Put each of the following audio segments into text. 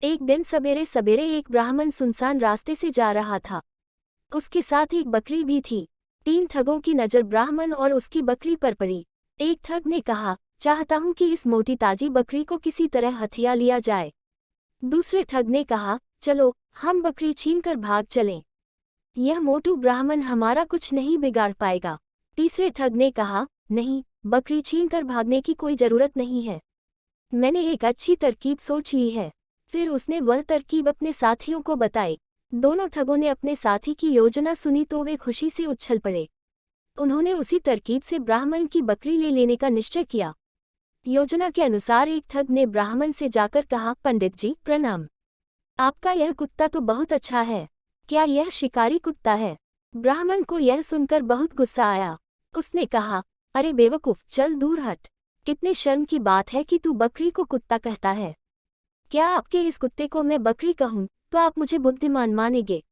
एक दिन सवेरे सवेरे एक ब्राह्मण सुनसान रास्ते से जा रहा था। उसके साथ एक बकरी भी थी। 3 ठगों की नज़र ब्राह्मण और उसकी बकरी पर पड़ी। एक ठग ने कहा, चाहता हूं कि इस मोटी ताजी बकरी को किसी तरह हथिया लिया जाए। दूसरे ठग ने कहा, चलो हम बकरी छीनकर भाग चलें। यह मोटू ब्राह्मण हमारा कुछ नहीं बिगाड़ पाएगा। तीसरे ठग ने कहा, नहीं, बकरी छीनकर भागने की कोई जरूरत नहीं है, मैंने एक अच्छी तरकीब सोच ली है। फिर उसने वह तरकीब अपने साथियों को बताई। दोनों ठगों ने अपने साथी की योजना सुनी तो वे खुशी से उछल पड़े। उन्होंने उसी तरकीब से ब्राह्मण की बकरी ले लेने का निश्चय किया। योजना के अनुसार एक ठग ने ब्राह्मण से जाकर कहा, पंडित जी प्रणाम, आपका यह कुत्ता तो बहुत अच्छा है, क्या यह शिकारी कुत्ता है? ब्राह्मण को यह सुनकर बहुत गुस्सा आया। उसने कहा, अरे बेवकूफ, चल दूर हट, कितने शर्म की बात है कि तू बकरी को कुत्ता कहता है। क्या आपके इस कुत्ते को मैं बकरी कहूँ तो आप मुझे बुद्धिमान मानेंगे?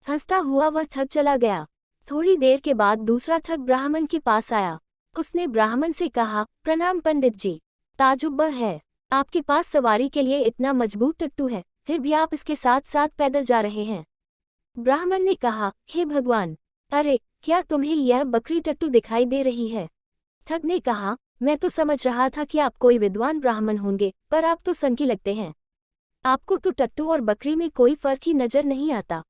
हंसता हुआ वह ठग चला गया। थोड़ी देर के बाद दूसरा ठग ब्राह्मण के पास आया। उसने ब्राह्मण से कहा, प्रणाम पंडित जी, ताजुब है, आपके पास सवारी के लिए इतना मजबूत टट्टू है, फिर भी आप इसके साथ साथ पैदल जा रहे हैं। ब्राह्मण ने कहा, हे भगवान, अरे क्या तुम्हें यह बकरी टट्टू दिखाई दे रही है? ठग ने कहा, मैं तो समझ रहा था कि आप कोई विद्वान ब्राह्मण होंगे, पर आप तो संकी लगते हैं, आपको तो टट्टू और बकरी में कोई फर्क ही नजर नहीं आता।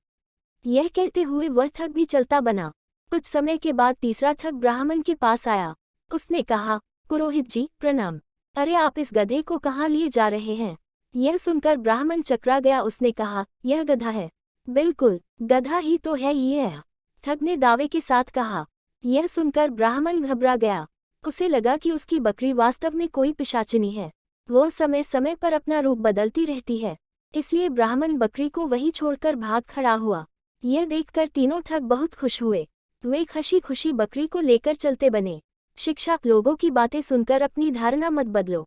यह कहते हुए वह ठग भी चलता बना। कुछ समय के बाद तीसरा ठग ब्राह्मण के पास आया। उसने कहा, पुरोहित जी प्रणाम, अरे आप इस गधे को कहाँ लिए जा रहे हैं? यह सुनकर ब्राह्मण चकरा गया। उसने कहा, यह गधा है। बिल्कुल, गधा ही तो है यह, ठग ने दावे के साथ कहा। यह सुनकर ब्राह्मण घबरा गया। उसे लगा कि उसकी बकरी वास्तव में कोई पिशाचिनी है। वो समय समय पर अपना रूप बदलती रहती है, इसलिए ब्राह्मण बकरी को वहीं छोड़कर भाग खड़ा हुआ। यह देखकर तीनों ठग बहुत खुश हुए। वे खुशी खुशी बकरी को लेकर चलते बने। शिक्षा, लोगों की बातें सुनकर अपनी धारणा मत बदलो।